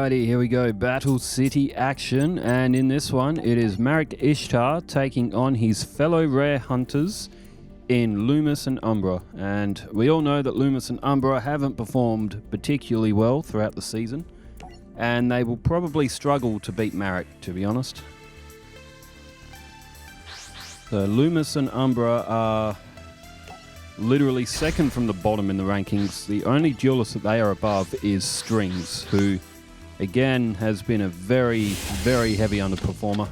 Alrighty, here we go. Battle City action, and in this one, it is Marik Ishtar taking on his fellow rare hunters in Lumis and Umbra. And we all know that Lumis and Umbra haven't performed particularly well throughout the season, and they will probably struggle to beat Marik, to be honest. So Lumis and Umbra are literally second from the bottom in the rankings. The only duelist that they are above is Strings, who again has been a very, very heavy underperformer.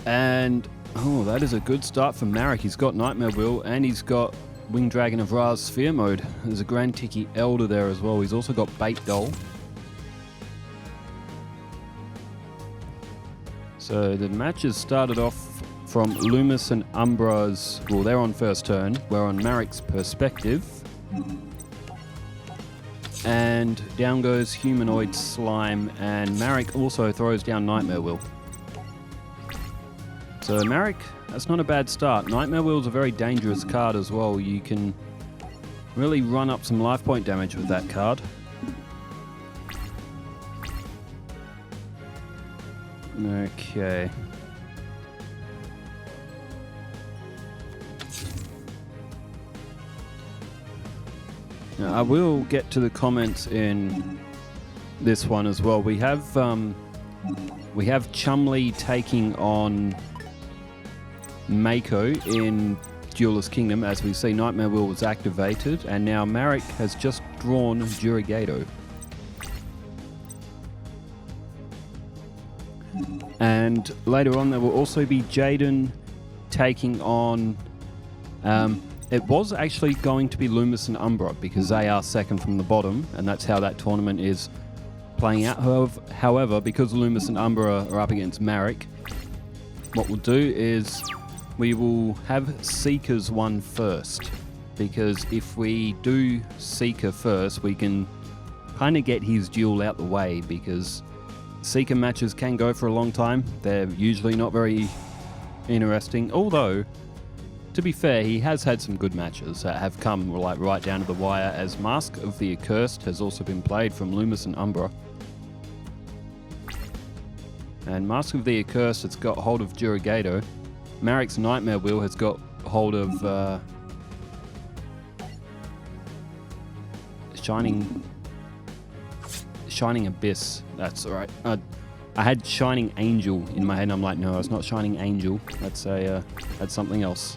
And that is a good start for Marik. He's got Nightmare Wheel and he's got Winged Dragon of Ra's Sphere Mode. There's a Grand Tiki Elder there as well. He's also got Bait Doll. So the match has started off from Lumis and Umbra's, well, they're on first turn. We're on Marik's perspective. And down goes Humanoid Slime, and Marik also throws down Nightmare Wheel. So Marik, that's not a bad start. Nightmare Wheel's a very dangerous card as well. You can really run up some life point damage with that card. Okay. Now, I will get to the comments in this one as well. We have Chumley taking on Mako in Duelist Kingdom. As we see, Nightmare Wheel was activated, and now Marik has just drawn Yugioh. And later on, there will also be Jaden taking on... it was actually going to be Lumis and Umbra because they are second from the bottom, and that's how that tournament is playing out. However, because Lumis and Umbra are up against Marik, what we'll do is we will have Seekers won first, because if we do Seeker first, we can kind of get his duel out the way, because Seeker matches can go for a long time. They're usually not very interesting, although to be fair, he has had some good matches that have come like right down to the wire, as Mask of the Accursed has also been played from Lumis and Umbra. And Mask of the Accursed has got hold of Yugioh. Marik's Nightmare Wheel has got hold of Shining Abyss. That's alright. I had Shining Angel in my head and I'm like, no, it's not Shining Angel. That's something else.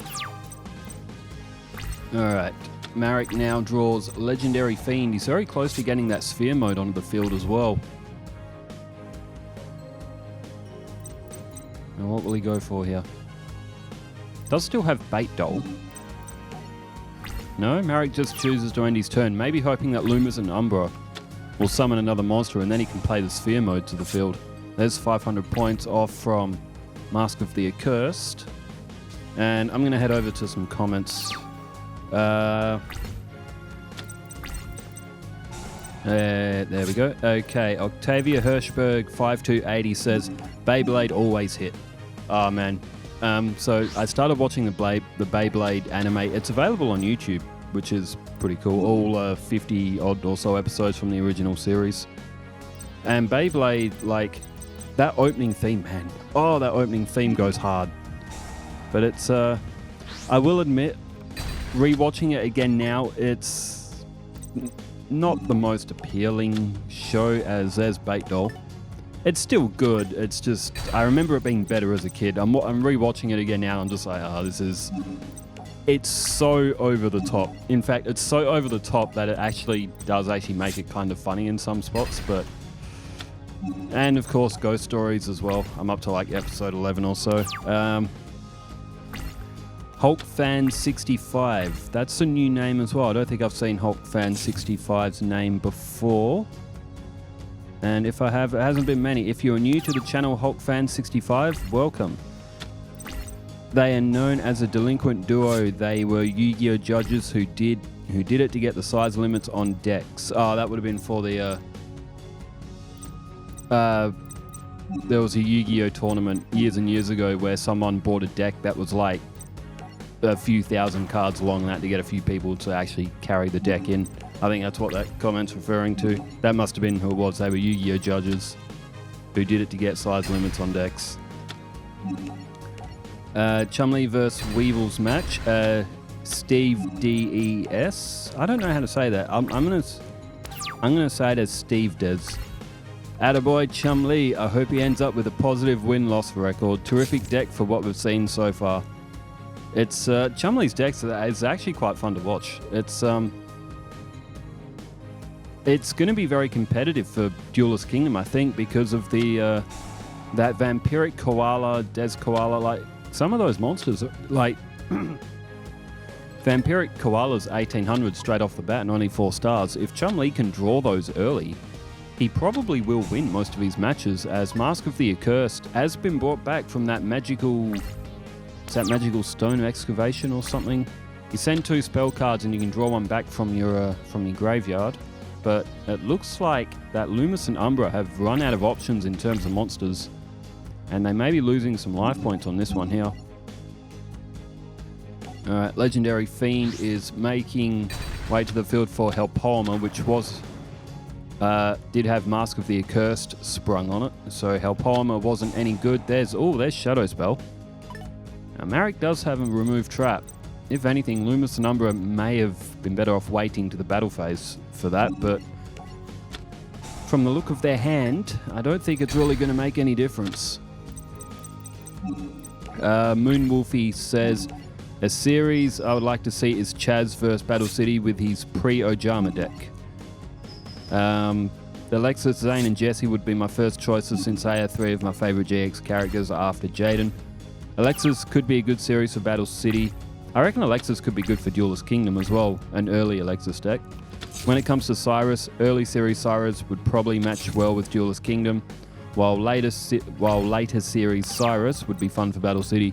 Alright, Marik now draws Legendary Fiend. He's very close to getting that Sphere Mode onto the field as well. And what will he go for here? Does still have Bait Doll. No, Marik just chooses to end his turn, maybe hoping that Lumis and Umbra will summon another monster and then he can play the Sphere Mode to the field. There's 500 points off from Mask of the Accursed. And I'm going to head over to some comments. There we go. Okay, Octavia Hirschberg 5280 says, Beyblade always hit. Oh man. So I started watching the Beyblade anime. It's available on YouTube, which is pretty cool. All 50 odd or so episodes from the original series. And Beyblade, like, that opening theme, man. Oh, that opening theme goes hard. But it's, I will admit, rewatching it again now, it's not the most appealing show as Bait Doll. It's still good. It's just, I remember it being better as a kid. I'm rewatching it again now, and I'm just like, it's so over the top. In fact, it's so over the top that it does make it kind of funny in some spots, but... And of course, Ghost Stories as well. I'm up to like episode 11 or so. Hulk Fan 65. That's a new name as well. I don't think I've seen Hulk Fan 65's name before. And if I have, it hasn't been many. If you're new to the channel Hulk Fan 65, welcome. They are known as a delinquent duo. They were Yu-Gi-Oh judges who did it to get the size limits on decks. Oh, that would have been for the there was a Yu-Gi-Oh tournament years and years ago where someone bought a deck that was like a few thousand cards long, and that to get a few people to actually carry the deck in. I think that's what that comment's referring to. That must have been who it was. They were Yu-Gi-Oh judges who did it to get size limits on decks. Chumley vs Weevil's match. Steve DES. I don't know how to say that. I'm gonna say it as Steve Des. Attaboy Chumley. I hope he ends up with a positive win-loss record. Terrific deck for what we've seen so far. It's Chumley's decks is actually quite fun to watch. It's going to be very competitive for Duelist Kingdom, I think, because of the that Vampiric Koala, Des Koala, like some of those monsters, like Vampiric Koala's 1800 straight off the bat and only 4 stars. If Chumley can draw those early, he probably will win most of his matches, as Mask of the Accursed has been brought back from that magical... Is that magical stone excavation or something? You send 2 spell cards and you can draw one back from your graveyard. But it looks like that Lumis and Umbra have run out of options in terms of monsters, and they may be losing some life points on this one here. Alright, Legendary Fiend is making way to the field for Helpoema, which was did have Mask of the Accursed sprung on it, so Helpoema wasn't any good. There's Shadow Spell. Now, Marik does have a remove trap. If anything, Lumis and Umbra may have been better off waiting to the battle phase for that, but from the look of their hand, I don't think it's really going to make any difference. Moonwolfie says, a series I would like to see is Chaz vs Battle City with his pre-Ojama deck. Alexis, Zane and Jesse would be my first choices, since they are 3 of my favourite GX characters after Jaden. Alexis could be a good series for Battle City. I reckon Alexis could be good for Duelist Kingdom as well, an early Alexis deck. When it comes to Cyrus, early series Cyrus would probably match well with Duelist Kingdom, while later series Cyrus would be fun for Battle City.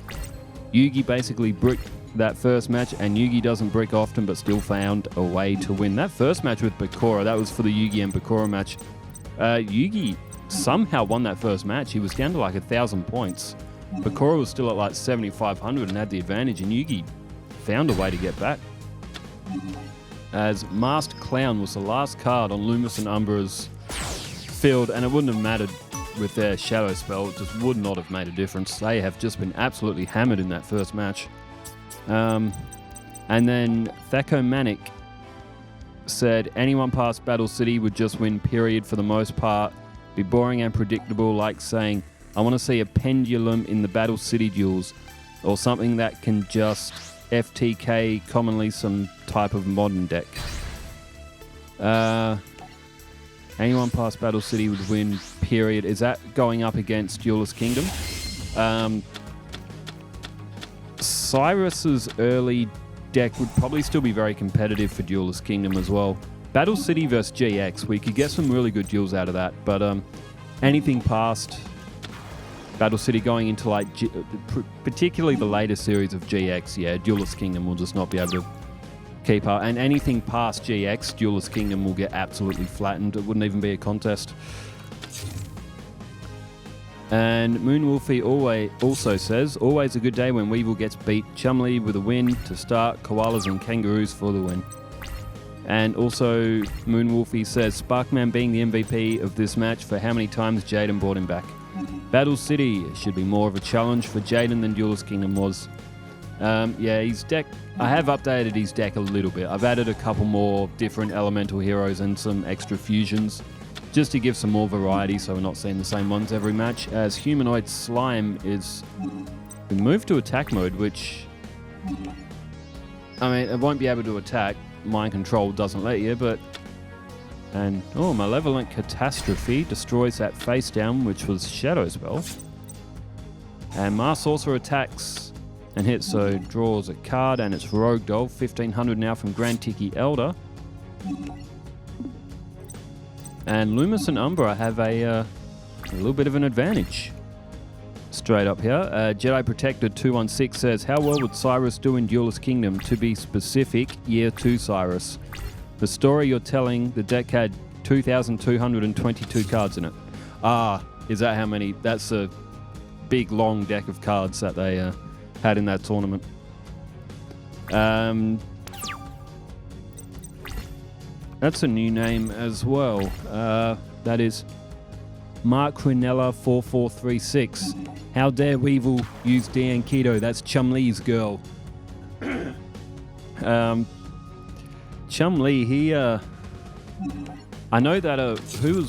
Yugi basically bricked that first match, and Yugi doesn't brick often but still found a way to win. That first match with Bakura, that was for the Yugi and Bakura match. Yugi somehow won that first match. He was down to like 1,000 points. Bakura was still at like 7,500 and had the advantage, and Yugi found a way to get back. As Masked Clown was the last card on Lumis and Umbra's field, and it wouldn't have mattered with their Shadow Spell. It just would not have made a difference. They have just been absolutely hammered in that first match. And then Thacomanic said, anyone past Battle City would just win, period, for the most part. Be boring and predictable, like saying, I want to see a pendulum in the Battle City duels, or something that can just FTK, commonly some type of modern deck. Anyone past Battle City would win, period. Is that going up against Duelist Kingdom? Cyrus's early deck would probably still be very competitive for Duelist Kingdom as well. Battle City versus GX, we could get some really good duels out of that, but anything past Battle City going into like particularly the later series of GX, yeah, Duelist Kingdom will just not be able to keep up. And anything past GX, Duelist Kingdom will get absolutely flattened. It wouldn't even be a contest. And Moonwolfie also says, always a good day when Weevil gets beat. Chumley with a win to start. Koalas and Kangaroos for the win. And also Moonwolfie says, Sparkman being the MVP of this match for how many times Jaden brought him back. Battle City should be more of a challenge for Jaden than Duelist Kingdom was. Yeah, his deck, I have updated his deck a little bit. I've added a couple more different elemental heroes and some extra fusions, just to give some more variety so we're not seeing the same ones every match. As Humanoid Slime is moved to attack mode, which, I mean, it won't be able to attack. Mind Control doesn't let you, but... And, oh, Malevolent Catastrophe destroys that face down, which was Shadow Spell. And Mars Sorcerer attacks and hits, so draws a card, and it's Rogue Doll, 1,500 now from Grand Tiki Elder. And Lumis and Umbra have a little bit of an advantage. Straight up here. Jedi Protector 216 says, how well would Cyrus do in Duelist Kingdom? To be specific, Year 2 Cyrus. The story you're telling, the deck had 2,222 cards in it. Ah, is that how many? That's a big, long deck of cards that they had in that tournament. That's a new name as well. That is Mark Crinella 4436. How dare Weevil use Diane Keto? That's Chum-Li's girl. Chum-Li, he I know that who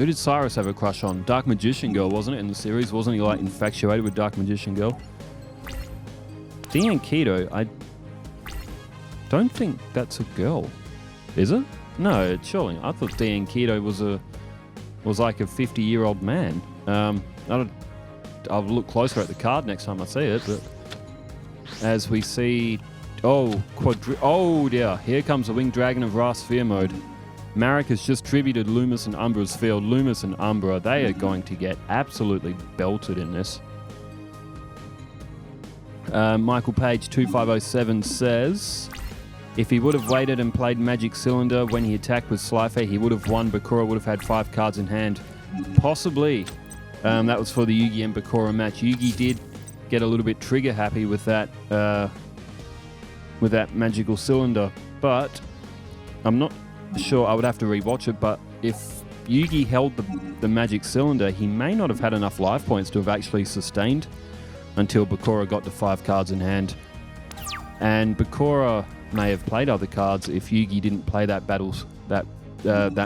did Cyrus have a crush on? Dark Magician Girl, wasn't it, in the series? Wasn't he like infatuated with Dark Magician Girl? Diane Keto, I don't think that's a girl. Is it? No, surely. I thought Diane Keto was like a 50-year-old man. I'll look closer at the card next time I see it, but as we see, oh dear, here comes the Winged Dragon of Ra Sphere mode. Marik has just tributed Lumis and Umbra's field. Lumis and Umbra, they are going to get absolutely belted in this. Michael Page 2507 says, if he would have waited and played Magic Cylinder when he attacked with Slifer, he would have won. Bakura would have had 5 cards in hand. Possibly. That was for the Yugi and Bakura match. Yugi did get a little bit trigger happy with that Magical Cylinder, but I'm not sure. I would have to rewatch it, but if Yugi held the Magic Cylinder, he may not have had enough life points to have actually sustained until Bakura got to 5 cards in hand. And Bakura may have played other cards if Yugi didn't play that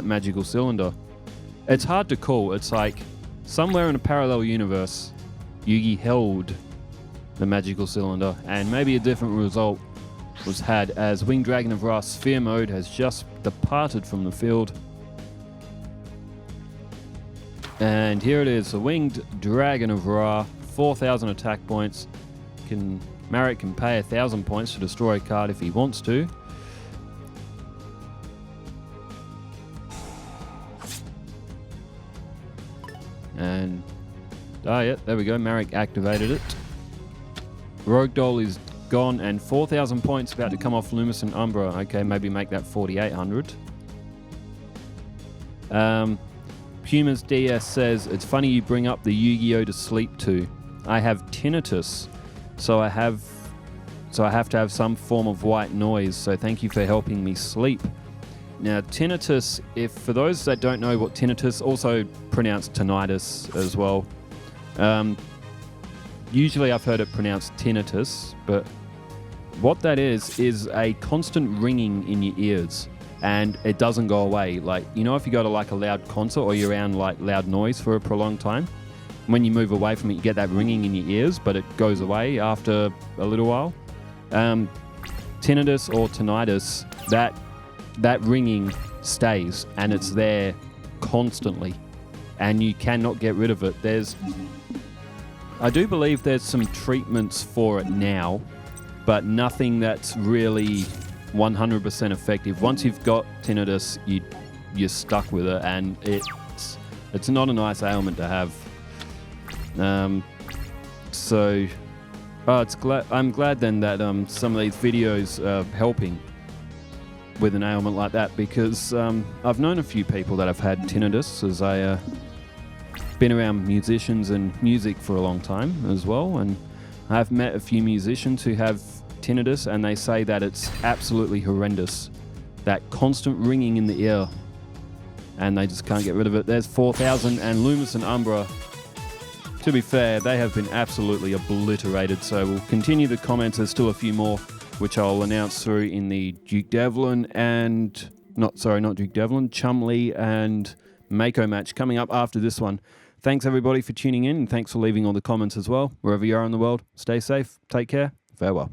Magical Cylinder. It's hard to call. It's like somewhere in a parallel universe, Yugi held the Magical Cylinder, and maybe a different result was had, as Winged Dragon of Ra Sphere mode has just departed from the field. And here it is, the Winged Dragon of Ra, 4,000 attack points. Marik can pay 1,000 points to destroy a card if he wants to. And, yeah, there we go, Marik activated it. Rogue Doll is gone, and 4,000 points about to come off Lumis and Umbra. Okay, maybe make that 4,800. Pumas DS says, it's funny you bring up the Yu-Gi-Oh to sleep to. I have tinnitus, so I have to have some form of white noise, so thank you for helping me sleep. Now, tinnitus, for those that don't know what tinnitus, also pronounced tinnitus as well. Usually I've heard it pronounced tinnitus, but what that is a constant ringing in your ears, and it doesn't go away. Like, you know, if you go to like a loud concert or you're around like loud noise for a prolonged time, when you move away from it, you get that ringing in your ears, but it goes away after a little while. Tinnitus or tinnitus, that ringing stays, and it's there constantly, and you cannot get rid of it. I do believe there's some treatments for it now, but nothing that's really 100% effective. Once you've got tinnitus, you're stuck with it, and it's not a nice ailment to have. I'm glad then that some of these videos are helping with an ailment like that, because I've known a few people that have had tinnitus, as I been around musicians and music for a long time as well, and I've met a few musicians who have tinnitus, and they say that it's absolutely horrendous, that constant ringing in the ear, and they just can't get rid of it. There's 4,000, and Lumis and Umbra, to be fair, they have been absolutely obliterated, so we'll continue the comments. There's still a few more, which I'll announce through in the Duke Devlin and... not Duke Devlin, Chum-Li and Mako match coming up after this one. Thanks everybody for tuning in, and thanks for leaving all the comments as well. Wherever you are in the world, stay safe, take care, farewell.